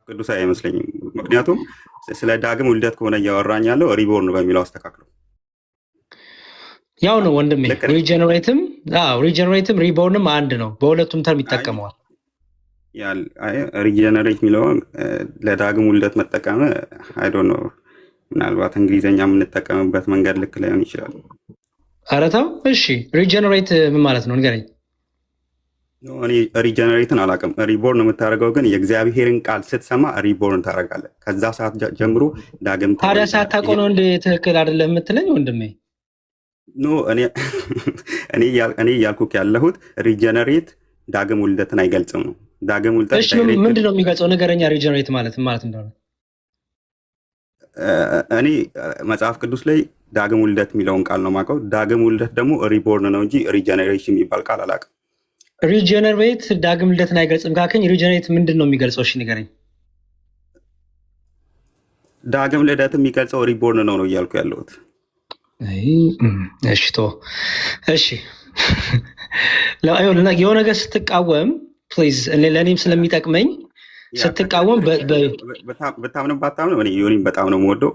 ቅዱሳዊ አይመስለኝም። ምክንያቱም ስለ ዳግም ውልደት ከሆነ እያወራኝ ያለው ሪቦርን በሚለው አስተካክለው ያው ነው ወንድሜ። ልክ ነህ። ሪጀነሬትም ሪቦርንም አንድ ነው። በሁለቱም ተርም ይጠቀመዋል። ሪጀነሬት የሚለውን ለዳግም ውልደት መጠቀም አይ ዶንት ኖ፣ ምናልባት እንግሊዝኛ የምንጠቀምበት መንገድ ልክ ላይሆን ይችላል። ኧረ ተው እሺ። ሪጀነሬት ምን ማለት ነው ንገረኝ። እኔ ሪጀነሬትን አላውቅም። ሪቦርን የምታደርገው ግን የእግዚአብሔርን ቃል ስትሰማ ሪቦርን ታደርጋለህ። ከዛ ሰዓት ጀምሮ ዳግም ታዲያ ሳታውቀው ነው እንደ ትክክል አይደለም የምትለኝ ወንድሜ? ኖ እኔ እያልኩህ ያለሁት ሪጀነሬት ዳግም ውልደትን አይገልጽም ነው። ዳግም ውልደት እሺ ምንድን ነው የሚገልጸው? ነገረኛ ሪጀነሬት ማለት እንደሆነ። እኔ መጽሐፍ ቅዱስ ላይ ዳግም ውልደት የሚለውን ቃል ነው የማውቀው። ዳግም ውልደት ደግሞ ሪቦርን ነው እንጂ ሪጀነሬሽን የሚባል ቃል አላውቅም። ሪጀነሬት ዳግም ልደትን አይገልጽም ካከኝ፣ ሪጀነሬት ምንድን ነው የሚገልጸው? እሺ ንገረኝ። ዳግም ልደት የሚገልጸው ሪቦርን ነው እያልኩ ያለሁት። እሺ እሺ የሆነ ነገር ስትቃወም ፕሊዝ ለእኔም ስለሚጠቅመኝ ስትቃወም በታምንም ባታምንም እኔ ዮኒን በጣም ነው የምወደው።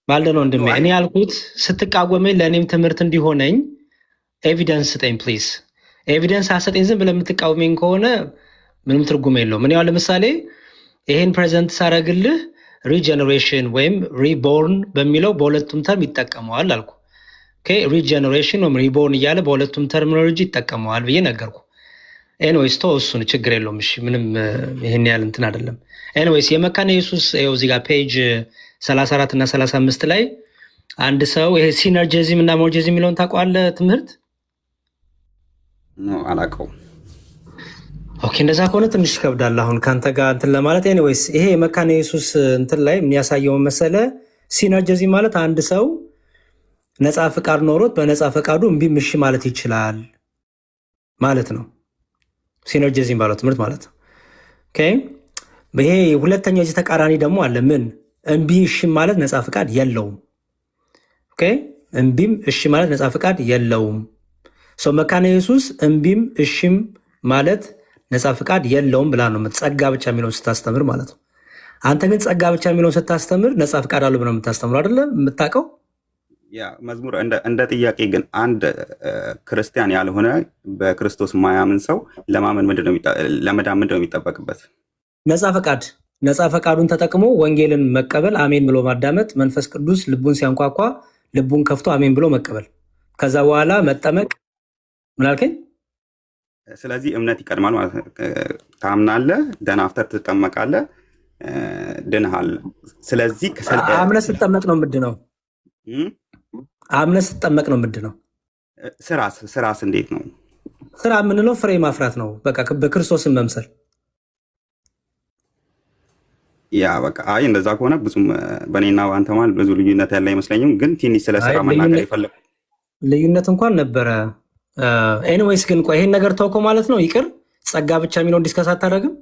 ማልደን ወንድሜ፣ እኔ ያልኩት ስትቃወመኝ ለእኔም ትምህርት እንዲሆነኝ ኤቪደንስ ስጠኝ ፕሊዝ። ኤቪደንስ አሰጠኝ። ዝም ብለህ የምትቃወመኝ ከሆነ ምንም ትርጉም የለውም። እኔ አሁን ለምሳሌ ይሄን ፕሬዘንት ሳረግልህ ሪጀነሬሽን ወይም ሪቦርን በሚለው በሁለቱም ተርም ይጠቀመዋል አልኩ። ሪጀነሬሽን ወይም ሪቦርን እያለ በሁለቱም ተርሚኖሎጂ ይጠቀመዋል ብዬ ነገርኩ። ኤንዌይስ እሱን ችግር የለውም። እሺ ምንም ይህን ያህል እንትን አይደለም። ኤንዌይስ የመካነ ኢየሱስ ይኸው እዚህ ጋር ፔጅ 34 እና 35 ላይ አንድ ሰው ይሄ ሲነርጂዝም እና ሞርጂዝም የሚለውን ታውቀዋለህ? ትምህርት አላውቀውም። ኦኬ እንደዛ ከሆነ ትንሽ ይከብዳል አሁን ከአንተ ጋር እንትን ለማለት። ኤኒዌይስ ይሄ የመካነ ኢየሱስ እንትን ላይ የሚያሳየውን መሰለ። ሲነርጂዝም ማለት አንድ ሰው ነፃ ፈቃድ ኖሮት በነፃ ፈቃዱ እምቢ እሺ ማለት ይችላል ማለት ነው። ሲነርጂዝም ባለው ትምህርት ማለት ነው። ኦኬ ይሄ ሁለተኛው እዚህ ተቃራኒ ደግሞ አለ። ምን እምቢ እሺ ማለት ነፃ ፈቃድ የለውም። ኦኬ እምቢም እሺ ማለት ነፃ ፈቃድ የለውም። ሰው መካነ ኢየሱስ እምቢም እሺም ማለት ነፃ ፍቃድ የለውም ብላ ነው ጸጋ ብቻ የሚለውን ስታስተምር ማለት ነው። አንተ ግን ጸጋ ብቻ የሚለውን ስታስተምር ነፃ ፍቃድ አለው ብለህ የምታስተምሩ አይደለም የምታውቀው። ያ መዝሙር እንደ ጥያቄ ግን አንድ ክርስቲያን ያልሆነ በክርስቶስ ማያምን ሰው ለመዳን ምንድን ነው የሚጠበቅበት? ነፃ ፈቃዱን ተጠቅሞ ወንጌልን መቀበል፣ አሜን ብሎ ማዳመጥ፣ መንፈስ ቅዱስ ልቡን ሲያንኳኳ ልቡን ከፍቶ አሜን ብሎ መቀበል፣ ከዛ በኋላ መጠመቅ። ምን አልከኝ? ስለዚህ እምነት ይቀድማል ማለት ነው። ታምናለህ፣ ደን አፍተር ትጠመቃለህ፣ ድንሃል። ስለዚህ አምነህ ስትጠመቅ ነው ምንድን ነው? አምነህ ስትጠመቅ ነው ምንድን ነው? ስራስ እንዴት ነው? ስራ የምንለው ፍሬ ማፍራት ነው። በቃ በክርስቶስን መምሰል። ያ በቃ አይ እንደዛ ከሆነ ብዙም በእኔና በአንተ መሀል ብዙ ልዩነት ያለ አይመስለኝም። ግን ትንሽ ስለ ስራ መናገር ይፈልግ ልዩነት እንኳን ነበረ። ኤኒዌይስ ግን ቆይ ይሄን ነገር ተውኮ ማለት ነው። ይቅር ጸጋ ብቻ የሚለውን ዲስከስ አታደርግም?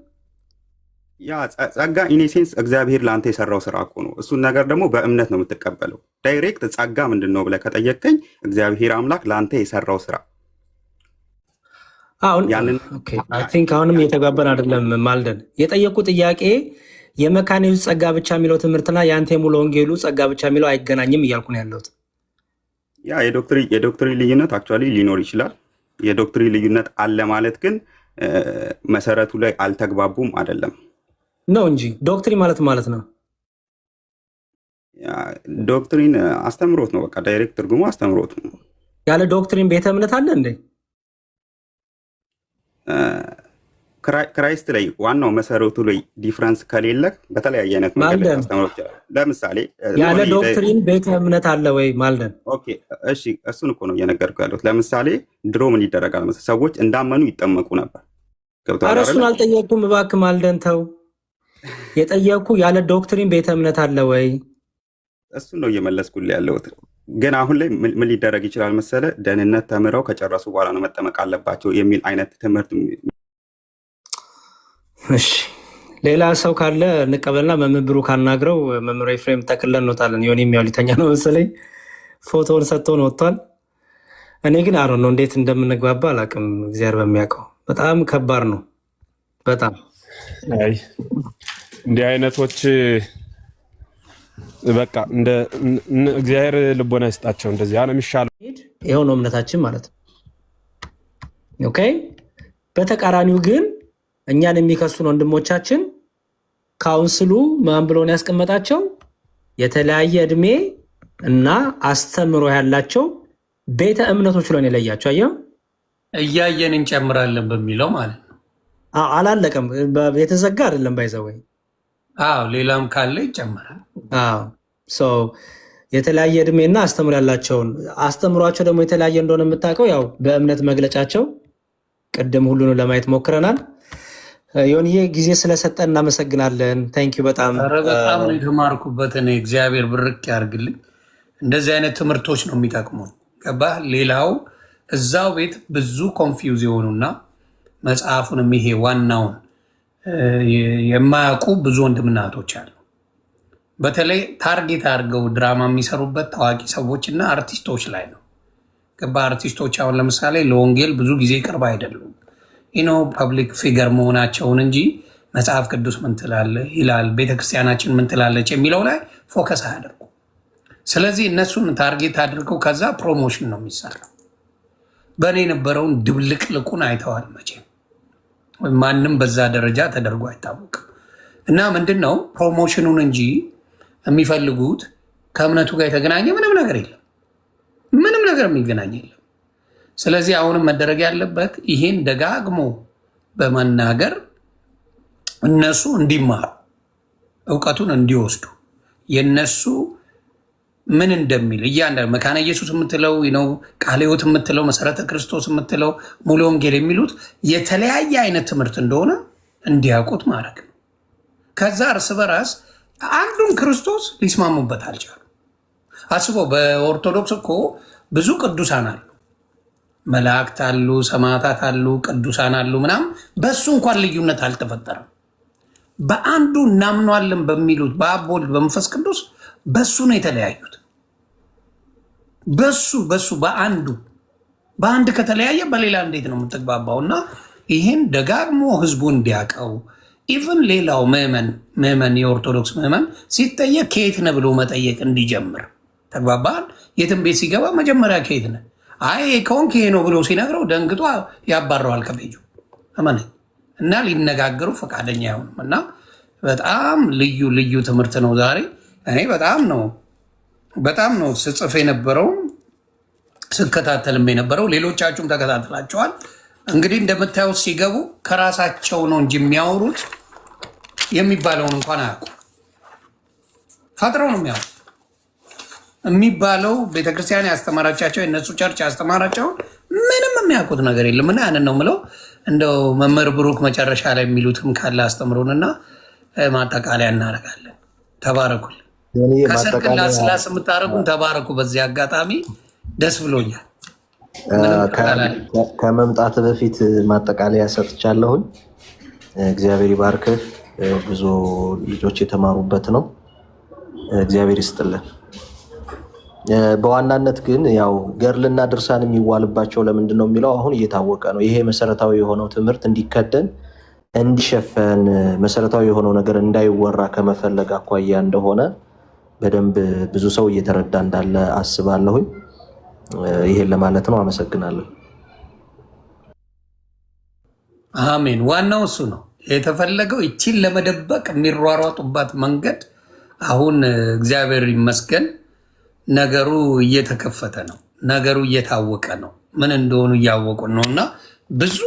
ያ ጸጋ ኢኔሴንስ እግዚአብሔር ለአንተ የሰራው ስራ እኮ ነው። እሱን ነገር ደግሞ በእምነት ነው የምትቀበለው። ዳይሬክት ጸጋ ምንድን ነው ብለህ ከጠየቀኝ እግዚአብሔር አምላክ ለአንተ የሰራው ስራ አሁንም እየተጋባን አይደለም። ማልደን የጠየቁ ጥያቄ የመካነ ኢየሱስ ጸጋ ብቻ የሚለው ትምህርትና የአንተ የሙሉ ወንጌሉ ጸጋ ብቻ የሚለው አይገናኝም እያልኩ ነው ያለሁት። ያ የዶክትሪን ልዩነት አክቹዋሊ ሊኖር ይችላል። የዶክትሪን ልዩነት አለ ማለት ግን መሰረቱ ላይ አልተግባቡም አይደለም ነው እንጂ ዶክትሪን ማለት ነው። ዶክትሪን አስተምሮት ነው። በቃ ዳይሬክት ትርጉሙ አስተምሮት ነው። ያለ ዶክትሪን ቤተ እምነት አለ እንዴ? ክራይስት ላይ ዋናው መሰረቱ ላይ ዲፍረንስ ከሌለ በተለያየ አይነት መንገድ አስተምሮ ይችላል። ለምሳሌ ያለ ዶክትሪን ቤተ እምነት አለ ወይ ማልደን? ኦኬ እሺ፣ እሱን እኮ ነው እየነገርኩ ያለሁት። ለምሳሌ ድሮ ምን ይደረጋል መሰለህ? ሰዎች እንዳመኑ ይጠመቁ ነበር። ኧረ እሱን አልጠየኩም እባክህ ማልደን ተው። የጠየኩ ያለ ዶክትሪን ቤተ እምነት አለ ወይ? እሱን ነው እየመለስኩልህ ያለሁት። ግን አሁን ላይ ምን ሊደረግ ይችላል መሰለህ? ደህንነት ተምረው ከጨረሱ በኋላ ነው መጠመቅ አለባቸው የሚል አይነት ትምህርት። እሺ ሌላ ሰው ካለ እንቀበልና መምህሩ ካናግረው። መምህሩ ኤፍሬም ጠቅለን እንወጣለን። ዮኒ የሚያው ሊተኛ ነው መሰለኝ። ፎቶውን ሰጥቶን ወጥቷል። እኔ ግን አሮ ነው እንዴት እንደምንግባባ አላውቅም። እግዚአብሔር በሚያውቀው በጣም ከባድ ነው በጣም አይ እንዲህ አይነቶች በቃ እንደ እግዚአብሔር ልቦና ይስጣቸው። እንደዚህ ነው የሚሻለው። ይሄው ነው እምነታችን ማለት ነው። ኦኬ። በተቃራኒው ግን እኛን የሚከሱን ወንድሞቻችን ካውንስሉ ማን ብሎን ያስቀመጣቸው የተለያየ እድሜ እና አስተምሮ ያላቸው ቤተ እምነቶች ብሎን የለያቸው። አየው እያየን እንጨምራለን በሚለው ማለት ነው። አላለቀም። የተዘጋ አይደለም ባይዘወይ። ሌላም ካለ ይጨምራል። የተለያየ እድሜና አስተምሮ ያላቸውን አስተምሯቸው ደግሞ የተለያየ እንደሆነ የምታውቀው ያው በእምነት መግለጫቸው ቅድም ሁሉንም ለማየት ሞክረናል። ዮኒዬ ጊዜ ስለሰጠን እናመሰግናለን። ታንኪዩ በጣም በጣም ነው የተማርኩበት። እኔ እግዚአብሔር ብርቅ ያርግልኝ። እንደዚህ አይነት ትምህርቶች ነው የሚጠቅሙን። ገባህ? ሌላው እዛው ቤት ብዙ ኮንፊውዝ የሆኑና መጽሐፉንም ይሄ ዋናውን የማያውቁ ብዙ ወንድምና እህቶች አሉ። በተለይ ታርጌት አድርገው ድራማ የሚሰሩበት ታዋቂ ሰዎች እና አርቲስቶች ላይ ነው። ገባህ? አርቲስቶች አሁን ለምሳሌ ለወንጌል ብዙ ጊዜ ቅርብ አይደሉም። ፐብሊክ ፊገር መሆናቸውን እንጂ መጽሐፍ ቅዱስ ምን ትላለ ይላል፣ ቤተክርስቲያናችን ምን ትላለች የሚለው ላይ ፎከስ አያደርጉ። ስለዚህ እነሱን ታርጌት አድርገው ከዛ ፕሮሞሽን ነው የሚሰራው። በእኔ የነበረውን ድብልቅልቁን አይተዋል። መቼም ማንም በዛ ደረጃ ተደርጎ አይታወቅም። እና ምንድን ነው ፕሮሞሽኑን እንጂ የሚፈልጉት ከእምነቱ ጋር የተገናኘ ምንም ነገር የለም። ምንም ነገር የሚገናኝ የለም። ስለዚህ አሁንም መደረግ ያለበት ይሄን ደጋግሞ በመናገር እነሱ እንዲማሩ እውቀቱን እንዲወስዱ የነሱ ምን እንደሚል እያንዳንዱ መካነ ኢየሱስ የምትለው ነው፣ ቃለ ሕይወት የምትለው፣ መሰረተ ክርስቶስ የምትለው፣ ሙሉ ወንጌል የሚሉት የተለያየ አይነት ትምህርት እንደሆነ እንዲያውቁት ማድረግ ነው። ከዛ እርስ በራስ አንዱን ክርስቶስ ሊስማሙበት አልቻሉ። አስበው፣ በኦርቶዶክስ እኮ ብዙ ቅዱሳን አሉ፣ መላእክት አሉ፣ ሰማዕታት አሉ፣ ቅዱሳን አሉ ምናምን። በሱ እንኳን ልዩነት አልተፈጠረም። በአንዱ እናምኗለን በሚሉት በአብ ወልድ በመንፈስ ቅዱስ በሱ ነው የተለያዩት። በሱ በአንድ ከተለያየ በሌላ እንዴት ነው የምትግባባው? እና ይህን ደጋግሞ ህዝቡ እንዲያውቀው ኢቨን ሌላው ምዕመን የኦርቶዶክስ ምዕመን ሲጠየቅ ከየት ነህ ብሎ መጠየቅ እንዲጀምር ተግባባል። የትም ቤት ሲገባ መጀመሪያ ከየት ነህ ከሆንክ ይሄ ነው ብሎ ሲነግረው ደንግጦ ያባረዋል ከፔጁ እና ሊነጋገሩ ፈቃደኛ አይሆንም። እና በጣም ልዩ ትምህርት ነው ዛሬ። እኔ በጣም ነው ስጽፍ የነበረው ስከታተልም የነበረው። ሌሎቻችሁም ተከታትላቸዋል። እንግዲህ እንደምታዩት ሲገቡ ከራሳቸው ነው እንጂ የሚያወሩት የሚባለውን እንኳን አያውቁ። ፈጥረው ነው የሚያወሩ። የሚባለው ቤተክርስቲያን ያስተማራቻቸው የነሱ ቸርች ያስተማራቸውን ምንም የሚያውቁት ነገር የለም። እና ያንን ነው ምለው። እንደው መምህር ብሩክ መጨረሻ ላይ የሚሉትም ካለ አስተምሩንና ማጠቃለያ እናደርጋለን። ተባረኩል። ከስርቅላ ስላስ የምታደርጉን ተባረኩ። በዚህ አጋጣሚ ደስ ብሎኛል። ከመምጣት በፊት ማጠቃለያ ሰጥቻለሁኝ። እግዚአብሔር ይባርክህ። ብዙ ልጆች የተማሩበት ነው። እግዚአብሔር ይስጥልን። በዋናነት ግን ያው ገርልና ድርሳን የሚዋልባቸው ለምንድን ነው የሚለው አሁን እየታወቀ ነው። ይሄ መሰረታዊ የሆነው ትምህርት እንዲከደን እንዲሸፈን መሰረታዊ የሆነው ነገር እንዳይወራ ከመፈለግ አኳያ እንደሆነ በደንብ ብዙ ሰው እየተረዳ እንዳለ አስባለሁኝ። ይሄን ለማለት ነው። አመሰግናለሁ። አሜን። ዋናው እሱ ነው የተፈለገው። ይቺን ለመደበቅ የሚሯሯጡባት መንገድ አሁን እግዚአብሔር ይመስገን ነገሩ እየተከፈተ ነው። ነገሩ እየታወቀ ነው። ምን እንደሆኑ እያወቁ ነው። እና ብዙ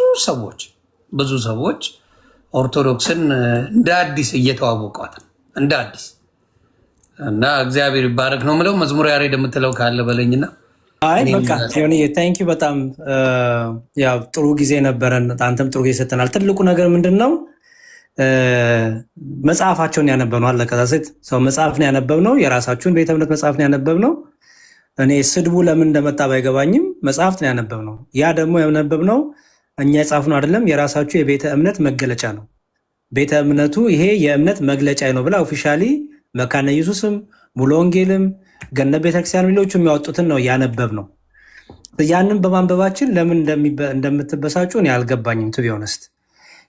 ሰዎች ኦርቶዶክስን እንደ አዲስ እየተዋወቋት ነው፣ እንደ አዲስ። እና እግዚአብሔር ይባረክ ነው ምለው። መዝሙር ያሬድ የምትለው ካለ በለኝና። አይ በቃ ታንኪ በጣም ያው ጥሩ ጊዜ ነበረን። አንተም ጥሩ ጊዜ ሰጥተናል። ትልቁ ነገር ምንድን ነው? መጽሐፋቸውን ያነበብነው አለ። ከዛ ሴት ሰው መጽሐፍን ያነበብነው የራሳችሁን ቤተ እምነት መጽሐፍን ያነበብነው። እኔ ስድቡ ለምን እንደመጣ ባይገባኝም መጽሐፍትን ያነበብነው። ያ ደግሞ ያነበብነው እኛ የጻፍነው አይደለም፣ የራሳችሁ የቤተ እምነት መገለጫ ነው። ቤተ እምነቱ ይሄ የእምነት መግለጫ ነው ብላ ኦፊሻሊ መካነ ኢየሱስም ሙሉ ወንጌልም ገነት ቤተክርስቲያን ሌሎቹ የሚያወጡትን ነው ያነበብነው። ያንን በማንበባችን ለምን እንደምትበሳጩ እኔ አልገባኝም። ቱ ቢ ኦነስት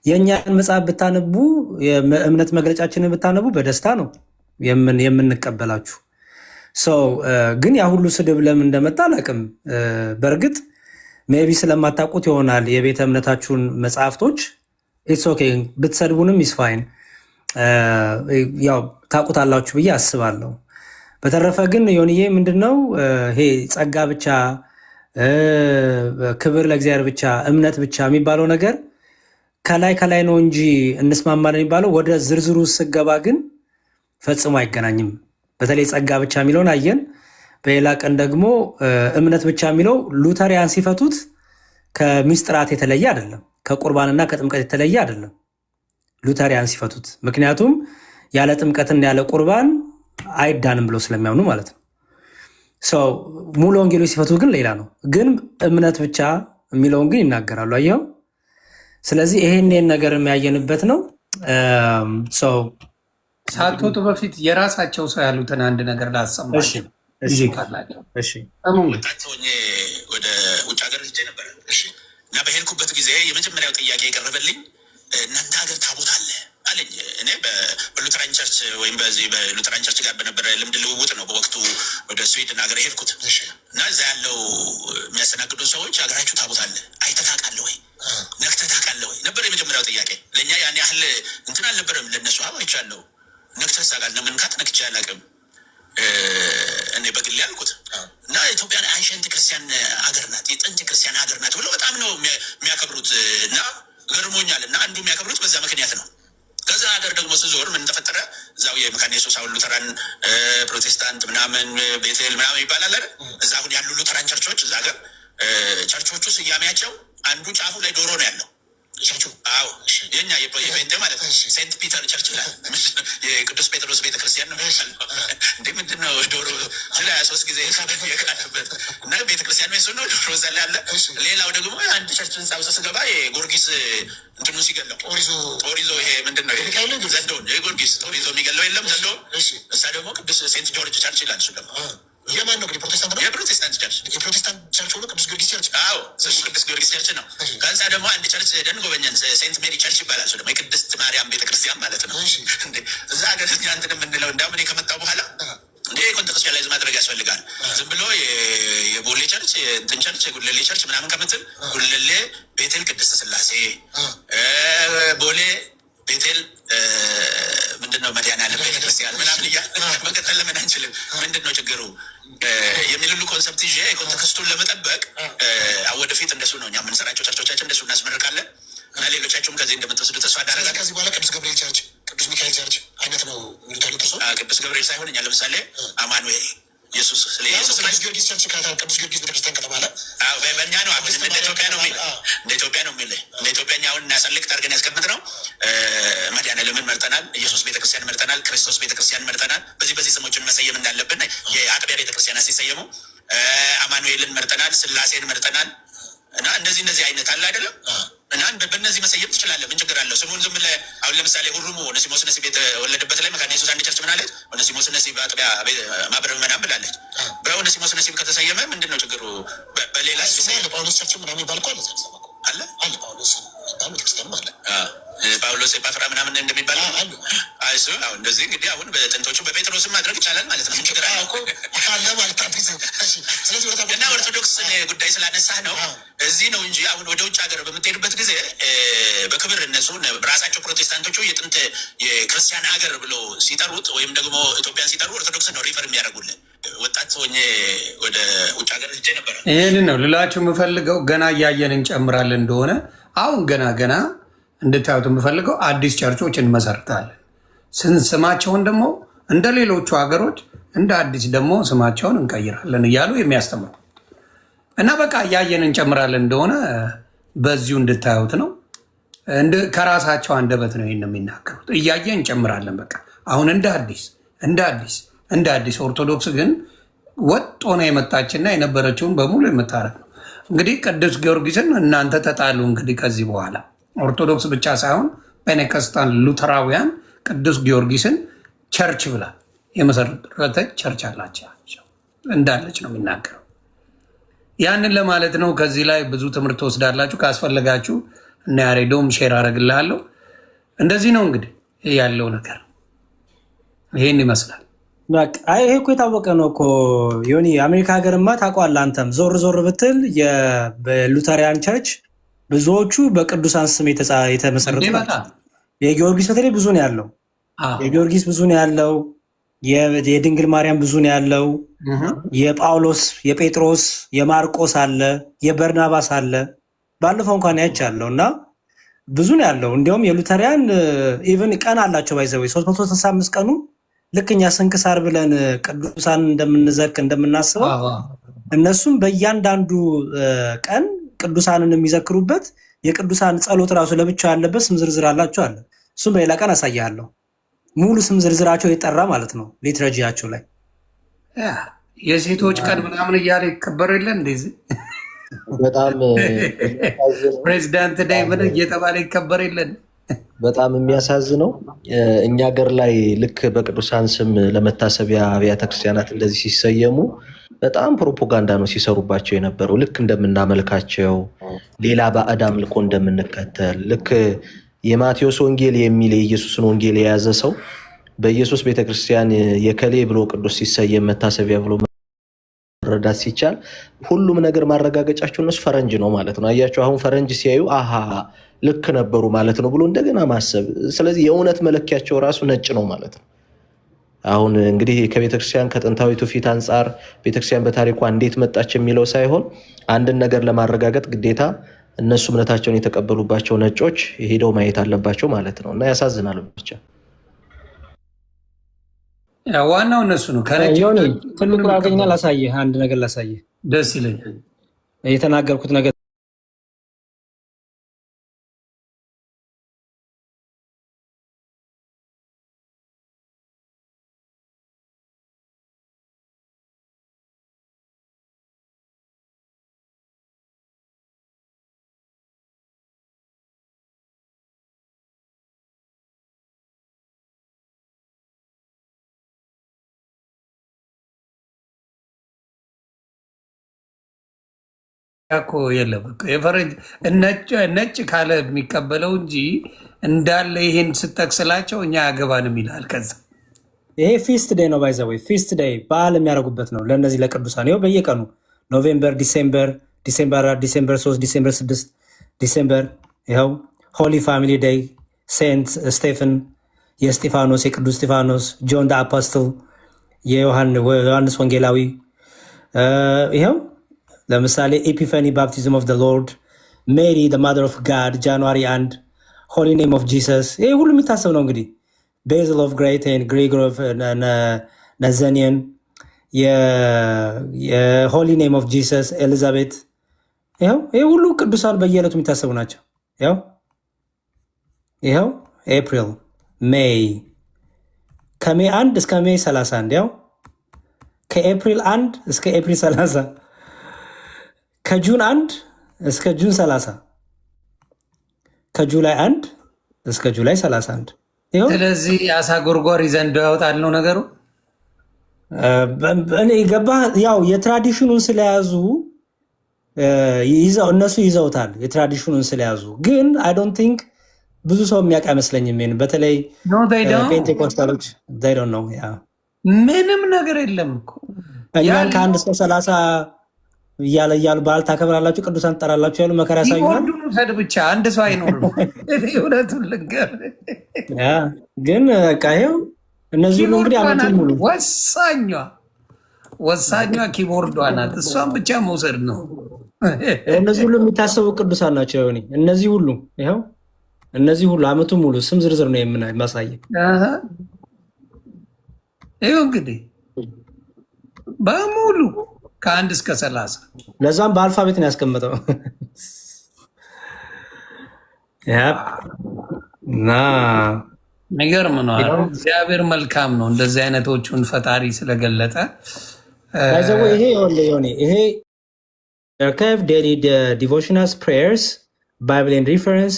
የእኛን መጽሐፍ ብታነቡ የእምነት መግለጫችንን ብታነቡ በደስታ ነው የምንቀበላችሁ። ሰው ግን ያ ሁሉ ስድብ ለምን እንደመጣ አላውቅም። በእርግጥ ሜቢ ስለማታውቁት ይሆናል የቤተ እምነታችሁን መጽሐፍቶች። ኢትስ ኦኬ ብትሰድቡንም ኢስፋይን ያው ታውቁታላችሁ ብዬ አስባለሁ። በተረፈ ግን ዮንዬ ምንድነው ይሄ ጸጋ ብቻ ክብር ለእግዚአብሔር ብቻ እምነት ብቻ የሚባለው ነገር ከላይ ነው እንጂ እንስማማለን የሚባለው ወደ ዝርዝሩ ስገባ ግን ፈጽሞ አይገናኝም። በተለይ ጸጋ ብቻ የሚለውን አየን። በሌላ ቀን ደግሞ እምነት ብቻ የሚለው ሉተሪያን ሲፈቱት ከሚስጥራት የተለየ አይደለም፣ ከቁርባንና ከጥምቀት የተለየ አይደለም ሉተሪያን ሲፈቱት። ምክንያቱም ያለ ጥምቀትና ያለ ቁርባን አይዳንም ብለው ስለሚያምኑ ማለት ነው። ሙሉ ወንጌሎች ሲፈቱት ግን ሌላ ነው። ግን እምነት ብቻ የሚለውን ግን ይናገራሉ። አየኸው። ስለዚህ ይሄን ነገር የሚያየንበት ነው። ሳትወጡ በፊት የራሳቸው ሰው ያሉትን አንድ ነገር ላሰማቸው ጊዜ ካላቸው። ወደ ውጭ ሀገር ሄጄ ነበረ እና በሄድኩበት ጊዜ የመጀመሪያው ጥያቄ የቀረበልኝ እናንተ ሀገር ታቦት አለ አለኝ። እኔ በሉተራን ቸርች ወይም በዚህ በሉተራን ቸርች ጋር በነበረ ልምድ ልውውጥ ነው በወቅቱ ወደ ስዊድን ሀገር የሄድኩት እና እዛ ያለው የሚያስተናግዱ ሰዎች ሀገራችሁ ታቦት አለ አይተህ ታውቃለህ ወይ ነክተህ ታውቃለህ ወይ ነበር የመጀመሪያው ጥያቄ። ለእኛ ያን ያህል እንትን አልነበረም፣ ለእነሱ አይቻለሁ። ነክተህ ታውቃለህ? መንካት ነክቼ አላውቅም እኔ በግሌ ያልኩት እና ኢትዮጵያን አንሸንት ክርስቲያን ሀገር ናት፣ የጥንት ክርስቲያን ሀገር ናት ብሎ በጣም ነው የሚያከብሩት እና ገርሞኛል። እና አንዱ የሚያከብሩት በዛ ምክንያት ነው። ከዛ ሀገር ደግሞ ስዞር ምን ተፈጠረ? እዛው የመካነ ኢየሱስ አሁን ሉተራን፣ ፕሮቴስታንት ምናምን ቤቴል ምናምን ይባላል አይደል? እዛ አሁን ያሉ ሉተራን ቸርቾች እዛ ሀገር ቸርቾቹ ስያሜያቸው አንዱ ጫፉ ላይ ዶሮ ነው ያለው ቸርቹ። አዎ የኛ የጴንጤ ማለት ነው ሴንት ፒተር ቸርች ይላል። የቅዱስ ጴጥሮስ ቤተክርስቲያን ነው እንዴ? ምንድነው ዶሮ ስለ 23 ጊዜ የቃለበት እና ቤተክርስቲያን ነው ነው ዶሮ እዛ ላይ አለ። ሌላው ደግሞ አንድ ቸርች ህንጻ ውስጥ ስገባ የጎርጊስ እንትኑ ሲገለው ጦሪዞ ይሄ ምንድነው ዘንዶ የጎርጊስ ጦሪዞ የሚገለው የለም ዘንዶ። እዛ ደግሞ ቅዱስ ሴንት ጆርጅ ቸርች ይላል። እሱ ደግሞ የማን ነው? ፕሮቴስታንት ነው። የፕሮቴስታንት ቸርች የፕሮቴስታንት ቸርች ሆኖ ቅዱስ ጊዮርጊስ ቸርች። አዎ ቅዱስ ጊዮርጊስ ቸርች ነው። ከዛ ደግሞ አንድ ቸርች ደን ጎበኘን ሴንት ሜሪ ቸርች ይባላል። እሱ ደግሞ የቅድስት ማርያም ቤተክርስቲያን ማለት ነው። እዛ ሀገር እንትን የምንለው እንዳውም እኔ ከመጣሁ በኋላ እንደ ኮንቴክስቹዋላይዝ ማድረግ ያስፈልጋል። ዝም ብሎ የቦሌ ቸርች እንትን ቸርች የጉለሌ ቸርች ምናምን ከምትል ጉለሌ ቤቴል ቅድስት ስላሴ፣ ቦሌ ቤቴል ምንድነው መድኃኔዓለም ቤተክርስቲያን ምናምን እያለ መቀጠል ለምን አንችልም? ምንድነው ችግሩ የሚል ሁሉ ኮንሰፕት ይዤ ኮንቴክስቱን ለመጠበቅ ወደፊት እንደሱ ነው እኛ የምንሰራቸው ቸርቾቻችን እንደሱ እናስመርቃለን እና ሌሎቻችሁም ከዚህ እንደምትወስዱ ተስፋ አደርጋለሁ። ከዚህ በኋላ ቅዱስ ገብርኤል ቸርች፣ ቅዱስ ሚካኤል ቸርች አይነት ነው ሚሉታሉ። ቅዱስ ገብርኤል ሳይሆን እኛ ለምሳሌ አማኑኤል ኢየሱስ ስለ ኢየሱስ ቅዱስ ጊዮርጊስ ቸርች ካታ ቅዱስ ጊዮርጊስ ቤተክርስቲያን ከተባለ በእኛ ነው አሁን እንደ ኢትዮጵያ ነው የሚል እንደ ኢትዮጵያ ነው የሚል እንደ ኢትዮጵያ አሁን እናሰልክ ታርገን ያስቀምጥ ነው። መድኃኔዓለምን መርጠናል፣ ኢየሱስ ቤተክርስቲያን መርጠናል፣ ክርስቶስ ቤተክርስቲያን መርጠናል። በዚህ ስሞችን መሰየም እንዳለብን የአጥቢያ ቤተክርስቲያናት ሲሰየሙ አማኑኤልን መርጠናል፣ ስላሴን መርጠናል እና እንደዚህ አይነት አለ አይደለም እና በእነዚህ መሰየም ትችላለህ። ምን ችግር አለው? ስሙን ዝም ብለህ አሁን ለምሳሌ ሁሩሙ ኦኔሲሞስ ነሲብ የተወለደበት ላይ መካነ ኢየሱስ አንድ ቸርች ምን አለች? ኦኔሲሞስ ነሲብ አጥቢያ ማህበረ ምዕመናን ብላለች። በኦኔሲሞስ ነሲብ ከተሰየመ ምንድን ነው ችግሩ? በሌላ ጳውሎስ ቸርች ምናምን ይባል እኮ አለ አለ ጳውሎስ ቤተክርስቲያንም አለ ጳውሎስ ኤጳፍራ ምናምን እንደሚባል አሉ። እሱ አሁን እንደዚህ እንግዲህ አሁን በጥንቶቹ በጴጥሮስም ማድረግ ይቻላል ማለት ነው። ምን ችግር አለ ማለት ነው። እና ኦርቶዶክስ ጉዳይ ስላነሳህ ነው እዚህ ነው እንጂ አሁን ወደ ውጭ ሀገር በምትሄድበት ጊዜ በክብር እነሱ ራሳቸው ፕሮቴስታንቶቹ የጥንት የክርስቲያን ሀገር ብሎ ሲጠሩት ወይም ደግሞ ኢትዮጵያን ሲጠሩ ኦርቶዶክስ ነው ሪፈር የሚያደርጉልን። ወጣት ሆኜ ወደ ውጭ ሀገር ሄጄ ነበረ። ይህንን ነው ልላችሁ የምፈልገው። ገና እያየን እንጨምራለን እንደሆነ አሁን ገና እንድታዩት የምፈልገው አዲስ ቸርቾች እንመሰርታለን። ስማቸውን ደግሞ እንደ ሌሎቹ ሀገሮች እንደ አዲስ ደግሞ ስማቸውን እንቀይራለን እያሉ የሚያስተምሩ እና በቃ እያየን እንጨምራለን እንደሆነ በዚሁ እንድታዩት ነው። ከራሳቸው አንደበት ነው ይህን የሚናገሩት። እያየን እንጨምራለን። በቃ አሁን እንደ አዲስ ኦርቶዶክስ ግን ወጥ ሆነ የመጣችና የነበረችውን በሙሉ የምታረግ ነው። እንግዲህ ቅዱስ ጊዮርጊስን እናንተ ተጣሉ። እንግዲህ ከዚህ በኋላ ኦርቶዶክስ ብቻ ሳይሆን ፔኔኮስታን ሉተራውያን ቅዱስ ጊዮርጊስን ቸርች ብላ የመሰረተች ቸርች አላቸው እንዳለች ነው የሚናገረው። ያንን ለማለት ነው። ከዚህ ላይ ብዙ ትምህርት ትወስዳላችሁ። ካስፈለጋችሁ እና ያሬዶም ሼር አደርግልሃለሁ። እንደዚህ ነው እንግዲህ ያለው ነገር ይሄን ይመስላል። ይሄ እኮ የታወቀ ነው እኮ ዮኒ። የአሜሪካ ሀገርማ ታውቀዋለህ አንተም ዞር ዞር ብትል በሉተሪያን ቸርች ብዙዎቹ በቅዱሳን ስም የተመሰረቱ ናቸው። የጊዮርጊስ በተለይ ብዙ ነው ያለው። የጊዮርጊስ ብዙ ነው ያለው። የድንግል ማርያም ብዙ ነው ያለው። የጳውሎስ፣ የጴጥሮስ፣ የማርቆስ አለ፣ የበርናባስ አለ። ባለፈው እንኳን ያቻለው እና ብዙ ነው ያለው። እንዲያውም የሉተሪያን ኢቭን ቀን አላቸው ባይዘው 365 ቀኑ ልክ እኛ ስንክሳር ብለን ቅዱሳን እንደምናስበው እነሱም በእያንዳንዱ ቀን ቅዱሳንን የሚዘክሩበት የቅዱሳን ጸሎት ራሱ ለብቻ ያለበት ስም ዝርዝር አላቸው አለ። እሱም በሌላ ቀን አሳያለሁ። ሙሉ ስም ዝርዝራቸው የጠራ ማለት ነው። ሊትረጂያቸው ላይ የሴቶች ቀን ምናምን እያለ ይከበር የለ እንደዚህ በጣም ፕሬዚዳንት ዳይ ምን እየተባለ ይከበር የለን። በጣም የሚያሳዝነው እኛ ሀገር ላይ ልክ በቅዱሳን ስም ለመታሰቢያ አብያተ ክርስቲያናት እንደዚህ ሲሰየሙ በጣም ፕሮፓጋንዳ ነው ሲሰሩባቸው የነበረው። ልክ እንደምናመልካቸው ሌላ ባዕድ አምልኮ እንደምንከተል ልክ የማቴዎስ ወንጌል የሚል የኢየሱስን ወንጌል የያዘ ሰው በኢየሱስ ቤተክርስቲያን የከሌ ብሎ ቅዱስ ሲሰየም መታሰቢያ ብሎ መረዳት ሲቻል ሁሉም ነገር ማረጋገጫቸው እነሱ ፈረንጅ ነው ማለት ነው። አያቸው አሁን ፈረንጅ ሲያዩ አሃ ልክ ነበሩ ማለት ነው ብሎ እንደገና ማሰብ። ስለዚህ የእውነት መለኪያቸው ራሱ ነጭ ነው ማለት ነው። አሁን እንግዲህ ከቤተክርስቲያን ከጥንታዊቱ ፊት አንጻር ቤተክርስቲያን በታሪኳ እንዴት መጣች የሚለው ሳይሆን አንድን ነገር ለማረጋገጥ ግዴታ እነሱ እምነታቸውን የተቀበሉባቸው ነጮች ሄደው ማየት አለባቸው ማለት ነው። እና ያሳዝናል ብቻ ዋናው እነሱ ነው። ዮኒ ትልቁ አገኝና ላሳየህ፣ አንድ ነገር ላሳየህ። ደስ ይለኛል የተናገርኩት ነገር እኮ የለም የፈረንጅ ነጭ ካለ የሚቀበለው እንጂ እንዳለ ይሄን ስጠቅስላቸው እኛ ያገባንም ይላል። ከዛ ይሄ ፊስት ዴይ ነው ባይዘወይ ፊስት ዴይ በዓል የሚያደርጉበት ነው ለእነዚህ ለቅዱሳን። ይኸው በየቀኑ ኖቬምበር፣ ዲሴምበር 4፣ ዲሴምበር 3፣ ዲሴምበር 6፣ ዲሴምበር ይኸው ሆሊ ፋሚሊ ዴይ፣ ሴንት ስቴፈን የስጢፋኖስ የቅዱስ ስጢፋኖስ፣ ጆን ደ አፖስትል የዮሐንስ ወንጌላዊ ይኸው ለምሳሌ ኤፒፋኒ ባፕቲዝም ኦፍ ሎርድ፣ ሜሪ ማዘር ኦፍ ጋድ ጃንዋሪ 1፣ ሆሊ ኔም ኦፍ ጂሰስ። ይሄ ሁሉ የሚታሰብ ነው እንግዲህ ቤዝል ኦፍ ግሬቴን ግሪጎሪ ኦፍ ናዛኒያን፣ የሆሊ ኔም ኦፍ ጂሰስ ኤሊዛቤት። ይሄ ሁሉ ቅዱሳን በየዕለቱ የሚታሰቡ ናቸው። ይኸው ኤፕሪል፣ ሜይ ከሜይ 1 እስከ ሜይ 31፣ ያው ከኤፕሪል 1 እስከ ኤፕሪል 30፣ ከጁን 1 እስከ ጁን 30፣ ከጁላይ 1 እስከ ጁላይ 31። ስለዚህ አሳ ጎርጓሪ ዘንዶ ያወጣል ነው ነገሩ። እኔ ገባ ያው የትራዲሽኑን ስለያዙ እነሱ ይዘውታል። የትራዲሽኑን ስለያዙ ግን አይ ዶንት ቲንክ ብዙ ሰው የሚያውቅ አይመስለኝም። በተለይ ፔንቴኮስታሎች ነው ምንም ነገር የለም እኮ እኛን ከ1 እስከ 30 እያሉ በዓል ታከብራላችሁ፣ ቅዱሳን ትጠራላችሁ ያሉ መከራ ያሳዩናል። ሰድ ብቻ አንድ ሰው አይኖርም። እውነቱን ልንገር ግን ይኸው እነዚህ ሁሉ እንግዲህ ዓመቱን ሙሉ ወሳኟ ኪቦርዷ ናት። እሷን ብቻ መውሰድ ነው። እነዚህ ሁሉ የሚታሰቡ ቅዱሳን ናቸው። እነዚህ ሁሉ ይኸው እነዚህ ሁሉ ዓመቱን ሙሉ ስም ዝርዝር ነው የማሳየ። ይኸው እንግዲህ በሙሉ ከ1 እስከ 30 ለዛም በአልፋቤት ነው ያስቀመጠው። የሚገርም ነው። እግዚአብሔር መልካም ነው እንደዚህ አይነቶቹን ፈጣሪ ስለገለጠ። ይሄ አርካይቭ ዴይሊ ዲቮሽናልስ ፕሬየርስ ባይብል ኤንድ ሪፈረንስ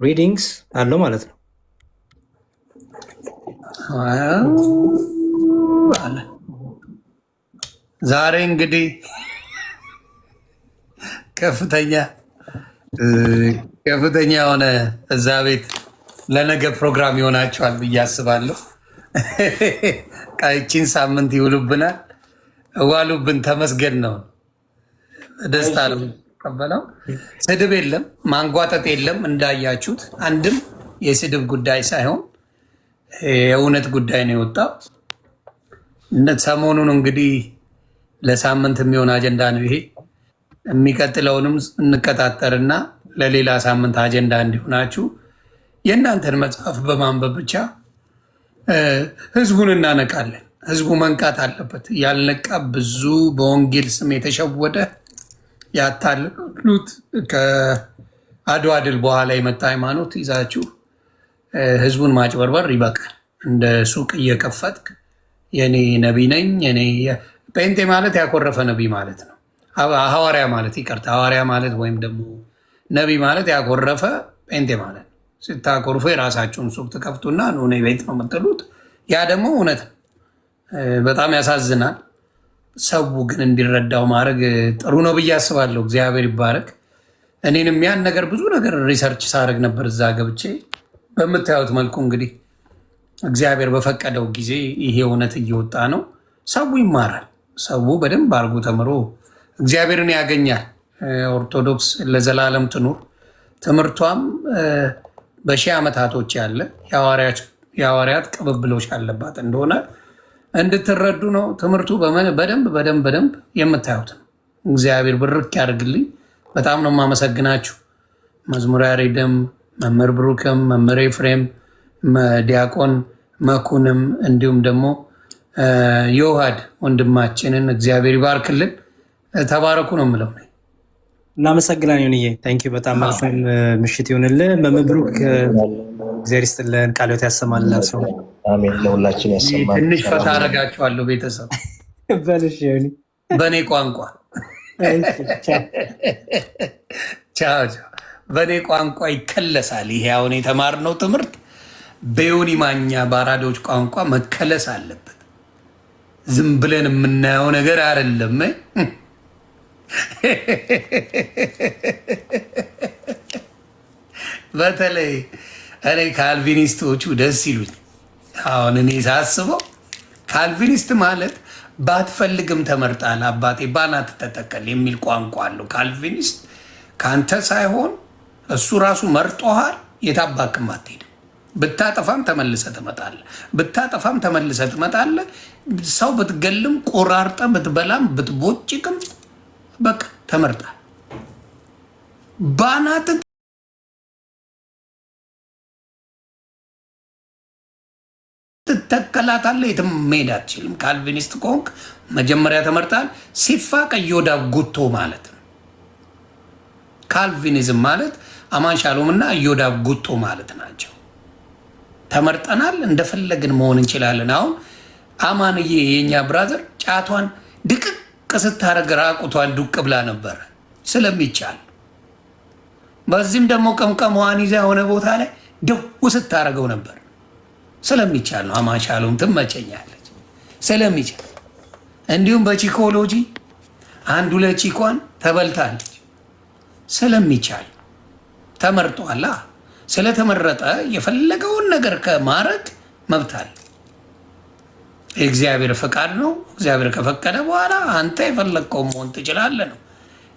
ሪዲንግስ አለው ማለት ነው። ዛሬ እንግዲህ ከፍተኛ ከፍተኛ የሆነ እዛ ቤት ለነገ ፕሮግራም ይሆናቸዋል ብዬ አስባለሁ። ቃይቺን ሳምንት ይውሉብናል። እዋሉብን፣ ተመስገን ነው። ደስታ ነው ቀበለው። ስድብ የለም፣ ማንጓጠጥ የለም። እንዳያችሁት አንድም የስድብ ጉዳይ ሳይሆን የእውነት ጉዳይ ነው የወጣው። ሰሞኑን እንግዲህ ለሳምንት የሚሆን አጀንዳ ነው ይሄ። የሚቀጥለውንም እንከታተርና ለሌላ ሳምንት አጀንዳ እንዲሆናችሁ የእናንተን መጽሐፍ በማንበብ ብቻ ህዝቡን እናነቃለን። ህዝቡ መንቃት አለበት። ያልነቃ ብዙ በወንጌል ስም የተሸወደ ያታሉት ከአድዋ ድል በኋላ የመጣ ሃይማኖት ይዛችሁ ህዝቡን ማጭበርበር ይበቃል። እንደ ሱቅ እየከፈትክ የኔ ነቢይ ነኝ የኔ ጴንጤ ማለት ያኮረፈ ነቢይ ማለት ነው። ሐዋርያ ማለት ይቅርታ፣ ሐዋርያ ማለት ወይም ደግሞ ነቢይ ማለት ያኮረፈ ጴንጤ ማለት ነው። ስታኮርፎ የራሳችሁን ሱቅ ትከፍቱና እኔ ቤት ነው የምትሉት። ያ ደግሞ እውነት ነው። በጣም ያሳዝናል። ሰው ግን እንዲረዳው ማድረግ ጥሩ ነው ብዬ አስባለሁ። እግዚአብሔር ይባረክ። እኔንም ያን ነገር ብዙ ነገር ሪሰርች ሳደርግ ነበር እዛ ገብቼ። በምታዩት መልኩ እንግዲህ እግዚአብሔር በፈቀደው ጊዜ ይሄ እውነት እየወጣ ነው። ሰው ይማራል። ሰው በደንብ አድርጎ ተምሮ እግዚአብሔርን ያገኛል። ኦርቶዶክስ ለዘላለም ትኑር። ትምህርቷም በሺህ ዓመታቶች ያለ የሐዋርያት ቅብብሎች ያለባት እንደሆነ እንድትረዱ ነው። ትምህርቱ በደንብ የምታዩት ነው። እግዚአብሔር ብርክ ያደርግልኝ። በጣም ነው የማመሰግናችሁ። መዝሙር ያሬድም፣ መምህር ብሩክም፣ መምህር ኤፍሬም፣ ዲያቆን መኩንም እንዲሁም ደግሞ የውሃድ ወንድማችንን እግዚአብሔር ይባርክልን። ተባረኩ ነው የምለው። እናመሰግናለን ዮኒዬ፣ ታንኪ በጣም መልካም ምሽት ይሁንልህ። መምህር ብሩክ እግዚአብሔር ይስጥልን፣ ቃለ ሕይወት ያሰማላችሁ። አሜን። ለሁላችን ያሰማል። ትንሽ ፈታ አደርጋችኋለሁ ቤተሰብ በልሽ ዮኒ በእኔ ቋንቋ ቻው። በእኔ ቋንቋ ይከለሳል። ይሄ አሁን የተማርነው ትምህርት በዮኒ ማኛ በአራዶች ቋንቋ መከለስ አለበት። ዝም ብለን የምናየው ነገር አይደለም። በተለይ እኔ ካልቪኒስቶቹ ደስ ይሉኝ። አሁን እኔ ሳስበው ካልቪኒስት ማለት ባትፈልግም ተመርጣል አባቴ ባናት ተተከል የሚል ቋንቋ አለው። ካልቪኒስት ከአንተ ሳይሆን እሱ ራሱ መርጦሃል። የታባክም አትሄድም። ብታጠፋም ተመልሰ ትመጣለህ። ብታጠፋም ተመልሰ ትመጣለህ። ሰው ብትገልም ቆራርጠ ብትበላም ብትቦጭቅም በቃ ተመርጣል። ባናት ትተከላታለህ። የትም መሄድ አትችልም። ካልቪኒስት ከሆንክ መጀመሪያ ተመርጣል። ሲፋቅ ኢዮዳብ ጉቶ ማለት ነው። ካልቪኒዝም ማለት አማን ሻሎም እና ኢዮዳብ ጉቶ ማለት ናቸው። ተመርጠናል። እንደፈለግን መሆን እንችላለን። አሁን አማንዬ የኛ ብራዘር ጫቷን ድቅቅ ስታደርግ ራቁቷን ዱቅ ብላ ነበረ ስለሚቻል። በዚህም ደግሞ ቀምቀመዋን ይዛ የሆነ ቦታ ላይ ደው ስታደርገው ነበር ስለሚቻል ነው። አማን ሻሎም ትመቸኛለች ስለሚቻል። እንዲሁም በቺኮሎጂ አንዱ ለቺኳን ተበልታለች ስለሚቻል ተመርጧላ። ስለተመረጠ የፈለገውን ነገር ከማድረግ መብታል። የእግዚአብሔር ፈቃድ ነው። እግዚአብሔር ከፈቀደ በኋላ አንተ የፈለግከው መሆን ትችላለህ ነው።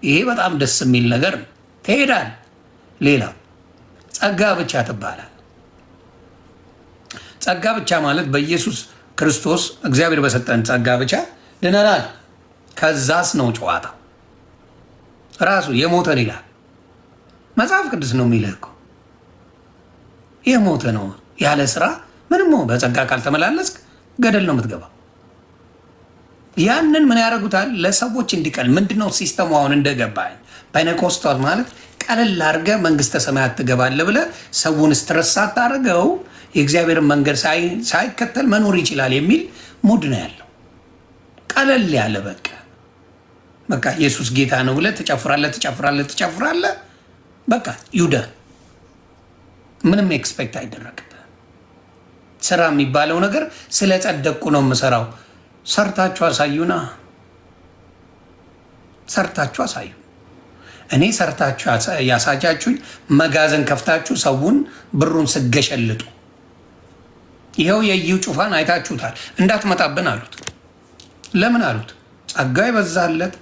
ይሄ በጣም ደስ የሚል ነገር ነው። ትሄዳል። ሌላው ጸጋ ብቻ ትባላል። ጸጋ ብቻ ማለት በኢየሱስ ክርስቶስ እግዚአብሔር በሰጠን ጸጋ ብቻ ድነናል። ከዛስ ነው ጨዋታ። ራሱ የሞተን ይላል መጽሐፍ ቅዱስ ነው የሚልህ እኮ የሞተ ነው ያለ ስራ ምንም በጸጋ ካልተመላለስክ ገደል ነው የምትገባ። ያንን ምን ያደርጉታል? ለሰዎች እንዲቀል ምንድነው ሲስተሙ? አሁን እንደገባኝ ፔንቴኮስታል ማለት ቀለል አድርገህ መንግስተ ሰማያት ትገባለህ ብለህ ሰውን ስትረስ ሳታደርገው የእግዚአብሔርን መንገድ ሳይከተል መኖር ይችላል የሚል ሙድ ነው ያለው። ቀለል ያለ በቃ ኢየሱስ ጌታ ነው ብለህ ትጨፍራለህ። በቃ ይሁዳ ምንም ኤክስፔክት አይደረግም። ስራ የሚባለው ነገር ስለ ጸደቅኩ ነው የምሰራው። ሰርታችሁ አሳዩና፣ ሰርታችሁ አሳዩ። እኔ ሰርታችሁ ያሳጃችሁኝ መጋዘን ከፍታችሁ ሰውን ብሩን ስገሸልጡ ይኸው የዩ ጩፋን አይታችሁታል። እንዳትመጣብን አሉት። ለምን አሉት? ጸጋ ይበዛለት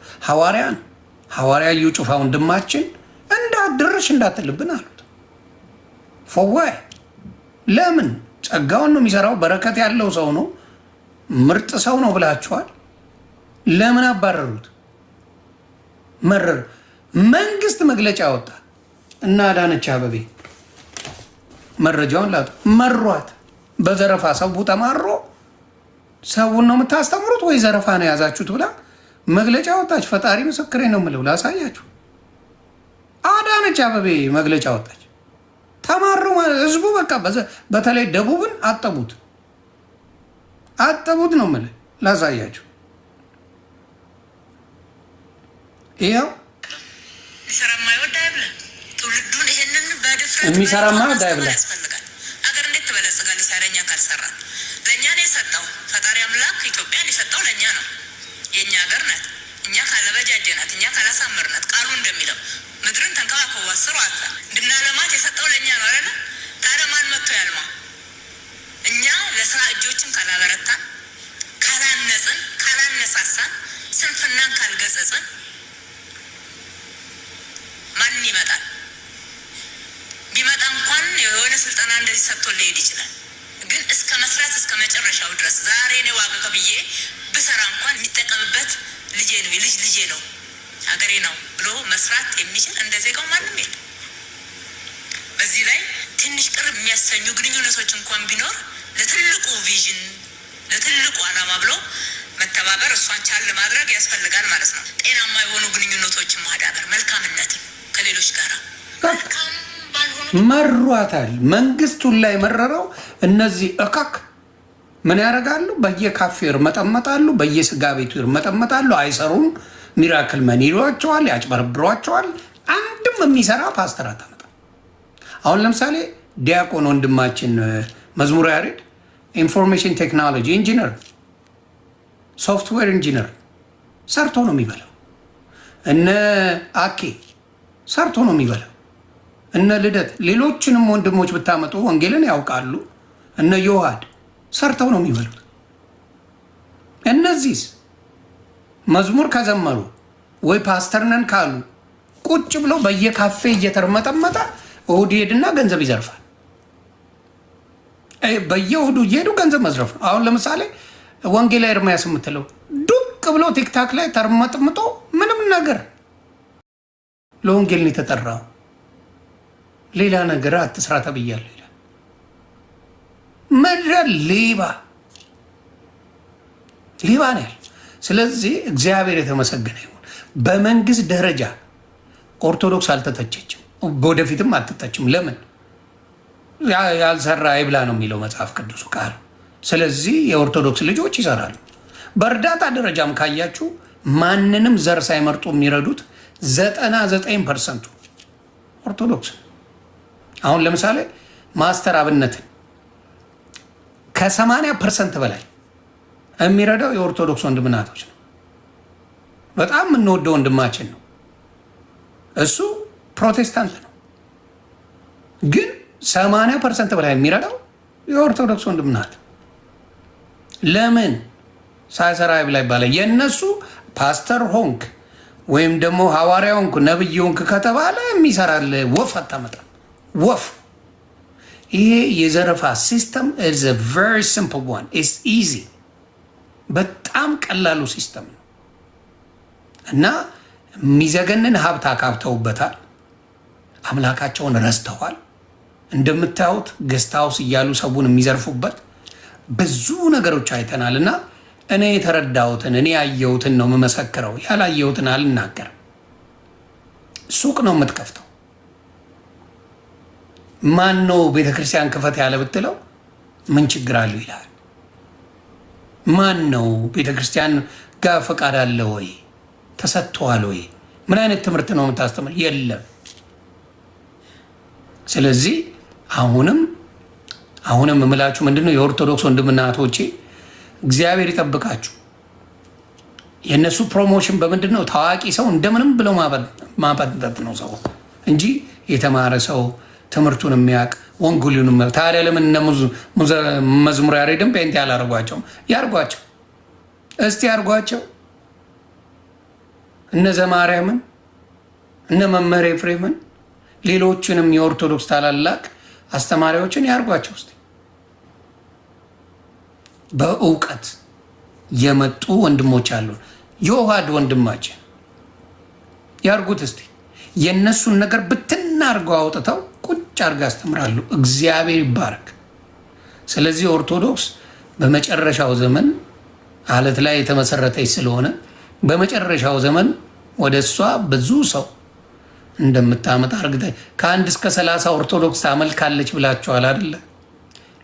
ሐዋርያ እዩ ጩፋ ወንድማችን እንዳትድርሽ እንዳትልብን አሉት። ፎዋይ ለምን? ጸጋውን ነው የሚሰራው። በረከት ያለው ሰው ነው፣ ምርጥ ሰው ነው ብላችኋል። ለምን አባረሩት? መረር መንግስት መግለጫ ወጣ እና አዳነች አቤቤ መረጃውን ላጡ መሯት። በዘረፋ ሰው ተማሮ ሰውን ነው የምታስተምሩት ወይ ዘረፋ ነው የያዛችሁት ብላ መግለጫ ወጣች። ፈጣሪ ምስክሬ ነው የምለው፣ ላሳያችሁ። አዳነች አቤቤ መግለጫ ወጣች። ተማሩ ማለት ህዝቡ በቃ በተለይ ደቡብን አጠቡት ነው የምልህ፣ ላሳያችሁ። ይኸው የሚሰራማ ዳይብላ አገር እንዴት ትበለጽጋለች? ሳይለኛ ካልሰራ ለእኛ ነው የሰጠው ፈጣሪ አምላክ። ኢትዮጵያን የሰጠው ለእኛ ነው፣ የእኛ ሀገር ናት። እኛ ካለበጃጀናት፣ እኛ ካላሳመርናት፣ ቃሉ እንደሚለው ምድርን ተንከባከቡ አስሯት እንድናለማት የሰጠው ለእኛ ነው አይደለ? ታዲያ ማን መጥቶ ያልማ? እኛ ለስራ እጆችን ካላበረታን፣ ካላነጽን፣ ካላነሳሳን፣ ስንፍናን ካልገጸጽን ማን ይመጣል? ቢመጣ እንኳን የሆነ ስልጠና እንደዚህ ሰጥቶ ሊሄድ ይችላል። ግን እስከ መስራት እስከ መጨረሻው ድረስ ዛሬ እኔ ዋጋ ከብዬ ብሰራ እንኳን የሚጠቀምበት ልጄ ነው፣ የልጅ ልጄ ነው፣ ሀገሬ ነው ብሎ መስራት የሚችል እንደ ዜጋው ማንም የለም። በዚህ ላይ ትንሽ ቅር የሚያሰኙ ግንኙነቶች እንኳን ቢኖር ለትልቁ ቪዥን ለትልቁ ዓላማ ብሎ መተባበር፣ እሷን ቻል ማድረግ ያስፈልጋል ማለት ነው። ጤናማ የሆኑ ግንኙነቶችን ማዳበር፣ መልካምነትን ከሌሎች ጋር መሯታል። መንግስቱን ላይ መረረው። እነዚህ እካክ ምን ያደርጋሉ? በየካፌ ይርመጠመጣሉ፣ በየስጋ ቤቱ ይርመጠመጣሉ። አይሰሩም። ሚራክል መን ይሏቸዋል፣ ያጭበረብሯቸዋል። አንድም የሚሰራ ፓስተር አታመጣ። አሁን ለምሳሌ ዲያቆን ወንድማችን መዝሙር ያሬድ ኢንፎርሜሽን ቴክኖሎጂ ኢንጂነር፣ ሶፍትዌር ኢንጂነር ሰርቶ ነው የሚበላው። እነ አኬ ሰርቶ ነው የሚበላው። እነ ልደት ሌሎችንም ወንድሞች ብታመጡ ወንጌልን ያውቃሉ። እነ ዮሐድ ሰርተው ነው የሚበሉት። እነዚህስ መዝሙር ከዘመሩ ወይ ፓስተር ነን ካሉ ቁጭ ብለው በየካፌ እየተርመጠመጠ እሑድ ይሄድና ገንዘብ ይዘርፋል። በየእሑዱ እየሄዱ ገንዘብ መዝረፍ ነው። አሁን ለምሳሌ ወንጌላዊ ኤርምያስ የምትለው ዱቅ ብሎ ቲክታክ ላይ ተርመጥምጦ ምንም ነገር ለወንጌል ነው የተጠራው፣ ሌላ ነገር አትስራ ተብያለሁ ይላል። ምድረ ሌባ ነው ያለ። ስለዚህ እግዚአብሔር የተመሰገነ ይሁን። በመንግስት ደረጃ ኦርቶዶክስ አልተተቸችም፣ ወደፊትም አትተችም። ለምን? ያልሰራ አይብላ ነው የሚለው መጽሐፍ ቅዱስ ቃል። ስለዚህ የኦርቶዶክስ ልጆች ይሰራሉ። በእርዳታ ደረጃም ካያችሁ ማንንም ዘር ሳይመርጡ የሚረዱት 99% ኦርቶዶክስ። አሁን ለምሳሌ ማስተር አብነትን ከ80% በላይ የሚረዳው የኦርቶዶክስ ወንድምናቶች ነው። በጣም የምንወደው ወንድማችን ነው። እሱ ፕሮቴስታንት ነው፣ ግን 80% በላይ የሚረዳው የኦርቶዶክስ ወንድምናት። ለምን? ሳይሰራ ይብላ ይባላል። የእነሱ ፓስተር ሆንክ ወይም ደግሞ ሐዋርያ ሆንክ ነብይ ሆንክ ከተባለ የሚሰራል ወፍ አታመጣም። ወፍ ይሄ የዘረፋ ሲስተም is a very simple one. It's easy. በጣም ቀላሉ ሲስተም ነው እና የሚዘገንን ሀብት አካብተውበታል። አምላካቸውን ረስተዋል። እንደምታዩት ገስት ሃውስ እያሉ ሰውን የሚዘርፉበት ብዙ ነገሮች አይተናል። እና እኔ የተረዳሁትን እኔ ያየሁትን ነው የምመሰክረው፣ ያላየሁትን አልናገርም። ሱቅ ነው የምትከፍተው። ማን ነው ቤተክርስቲያን ክፈት ያለ ብትለው ምን ችግር አለው ይላል። ማን ነው ቤተክርስቲያን ጋር ፈቃድ አለ ወይ? ተሰጥቷል ወይ? ምን አይነት ትምህርት ነው የምታስተምር? የለም። ስለዚህ አሁንም የምላችሁ ምንድነው የኦርቶዶክስ ወንድምና እህቶቼ እግዚአብሔር ይጠብቃችሁ። የእነሱ ፕሮሞሽን በምንድን ነው? ታዋቂ ሰው እንደምንም ብለው ማፈንጠጥ ነው ሰው እንጂ የተማረ ሰው ትምህርቱን የሚያውቅ ወንጌሉን ታዲያ ለምን እነ መዝሙረ ያሬድን ጴንጤ ያላርጓቸውም? ያርጓቸው እስቲ ያርጓቸው። እነ ዘማርያምን እነ መምህር ኤፍሬምን ሌሎችንም የኦርቶዶክስ ታላላቅ አስተማሪዎችን ያርጓቸው እስቲ። በእውቀት የመጡ ወንድሞች አሉ። የውሃድ ወንድማችን ያርጉት እስቲ። የእነሱን ነገር ብትና አርገው አውጥተው ቁጭ አርጋ ያስተምራሉ። እግዚአብሔር ይባረክ። ስለዚህ ኦርቶዶክስ በመጨረሻው ዘመን አለት ላይ የተመሰረተች ስለሆነ በመጨረሻው ዘመን ወደ እሷ ብዙ ሰው እንደምታመጣ እርግጠ ከ1 እስከ 30 ኦርቶዶክስ ታመልካለች ብላችኋል አይደለ?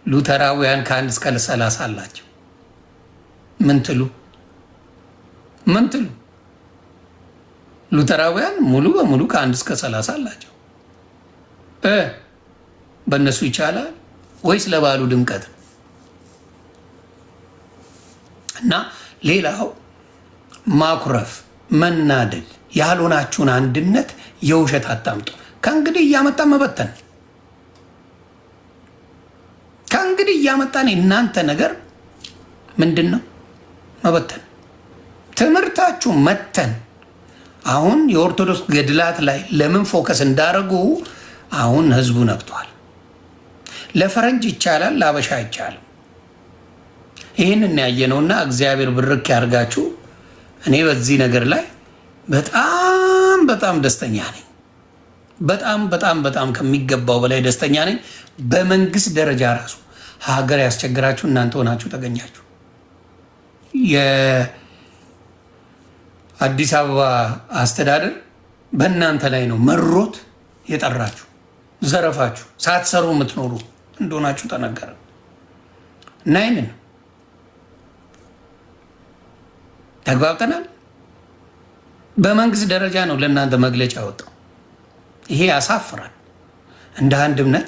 ሉተራውያን ከ1 እስከ 30 አላቸው። ምን ትሉ? ሉተራውያን ሙሉ በሙሉ ከ1 እስከ 30 አላቸው። በእነሱ ይቻላል ወይስ ለባሉ ድምቀት? እና ሌላው ማኩረፍ፣ መናደድ፣ ያልሆናችሁን አንድነት የውሸት አታምጡ። ከእንግዲህ እያመጣን መበተን፣ ከእንግዲህ እያመጣን እናንተ ነገር ምንድን ነው? መበተን። ትምህርታችሁ መተን አሁን የኦርቶዶክስ ገድላት ላይ ለምን ፎከስ እንዳደረጉ አሁን ህዝቡ ነቅቷል። ለፈረንጅ ይቻላል፣ ለአበሻ አይቻልም። ይህንን ያየነውና እግዚአብሔር ብርክ ያርጋችሁ። እኔ በዚህ ነገር ላይ በጣም በጣም ደስተኛ ነኝ። በጣም በጣም በጣም ከሚገባው በላይ ደስተኛ ነኝ። በመንግስት ደረጃ ራሱ ሀገር ያስቸግራችሁ እናንተ ሆናችሁ ተገኛችሁ። የአዲስ አበባ አስተዳደር በእናንተ ላይ ነው መሮት የጠራችሁ። ዘረፋችሁ ሳትሰሩ የምትኖሩ እንደሆናችሁ ተነገረ እና ይህንን ተግባብተናል። በመንግስት ደረጃ ነው ለእናንተ መግለጫ ያወጣው። ይሄ ያሳፍራል። እንደ አንድ እምነት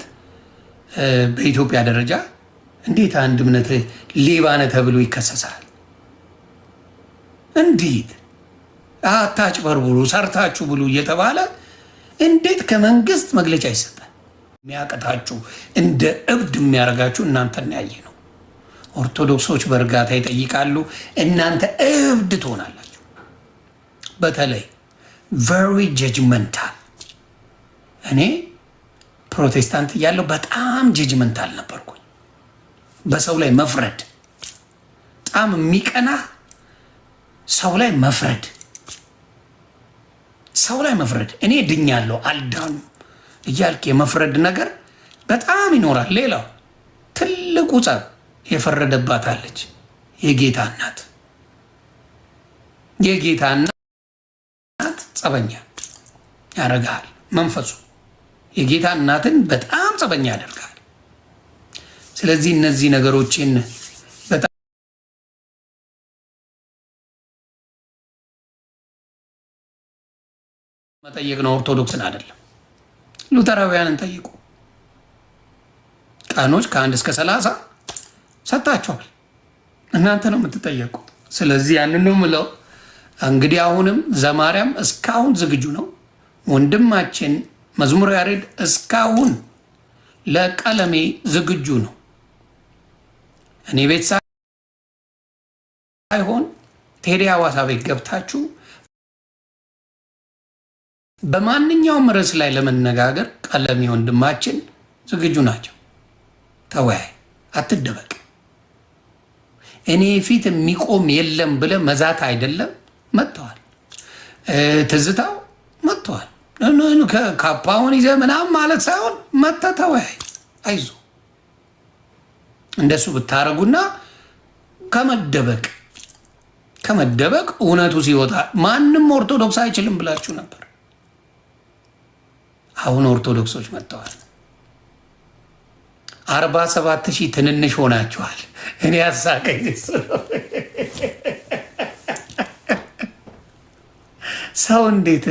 በኢትዮጵያ ደረጃ እንዴት አንድ እምነት ሌባ ነህ ተብሎ ይከሰሳል? እንዴት አታጭበርብሩ፣ ሰርታችሁ ብሉ እየተባለ እንዴት ከመንግስት መግለጫ ይሰጣል? የሚያቀታችሁ እንደ እብድ የሚያደርጋችሁ እናንተን ያየ ነው። ኦርቶዶክሶች በእርጋታ ይጠይቃሉ፣ እናንተ እብድ ትሆናላችሁ። በተለይ ቨሪ ጀጅመንታል። እኔ ፕሮቴስታንት እያለሁ በጣም ጀጅመንታል ነበርኩኝ። በሰው ላይ መፍረድ፣ በጣም የሚቀና ሰው ላይ መፍረድ፣ ሰው ላይ መፍረድ። እኔ ድኛለሁ አልዳኑ እያልክ የመፍረድ ነገር በጣም ይኖራል። ሌላው ትልቁ ጸብ የፈረደባታለች የጌታ እናት። የጌታ እናት ጸበኛ ያደርጋል መንፈሱ። የጌታ እናትን በጣም ጸበኛ ያደርጋል። ስለዚህ እነዚህ ነገሮችን በጣም መጠየቅ ነው። ኦርቶዶክስን አይደለም ሉተራውያንን ጠይቁ። ቀኖች ከ1 እስከ 30 ሰጣቸዋል። እናንተ ነው የምትጠየቁ። ስለዚህ ያንን ነው የምለው። እንግዲህ አሁንም ዘማርያም እስካሁን ዝግጁ ነው። ወንድማችን መዝሙረ ያሬድ እስካሁን ለቀለሜ ዝግጁ ነው። እኔ ቤት ሳይሆን ቴዲ ሐዋሳ ቤት ገብታችሁ በማንኛውም ርዕስ ላይ ለመነጋገር ቀለሜ ወንድማችን ዝግጁ ናቸው። ተወያይ፣ አትደበቅ። እኔ ፊት የሚቆም የለም ብለ መዛት አይደለም። መጥተዋል፣ ትዝታው መጥተዋል። ካፓውን ይዘ ምናምን ማለት ሳይሆን መጥተ ተወያይ፣ አይዞ። እንደሱ ብታረጉና ከመደበቅ እውነቱ ሲወጣ ማንም ኦርቶዶክስ አይችልም ብላችሁ ነበር። አሁን ኦርቶዶክሶች መጥተዋል። 47,000 ትንንሽ ሆናችኋል። እኔ ያሳቀኝ ሰው እንዴት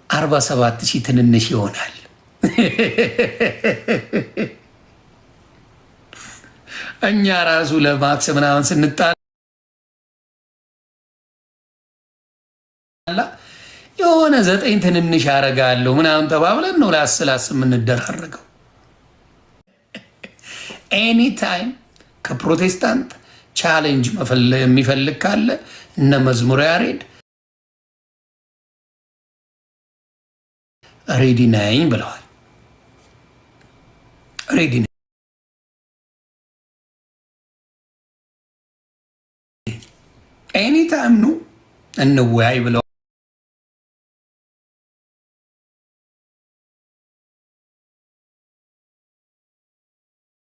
47,000 ትንንሽ ይሆናል? እኛ ራሱ ለማክስ ምናምን ስንጣላ 9 ትንንሽ አረጋለሁ ምናምን ተባብለን ነው ላስላስ የምንደራረገው። ኤኒ ታይም ከፕሮቴስታንት ቻሌንጅ የሚፈልግ ካለ እነ መዝሙረ ያሬድ ሬዲ ነኝ ብለዋል። ሬዲ ነኝ ኤኒ ታይም ነው እንወያይ ብለዋል።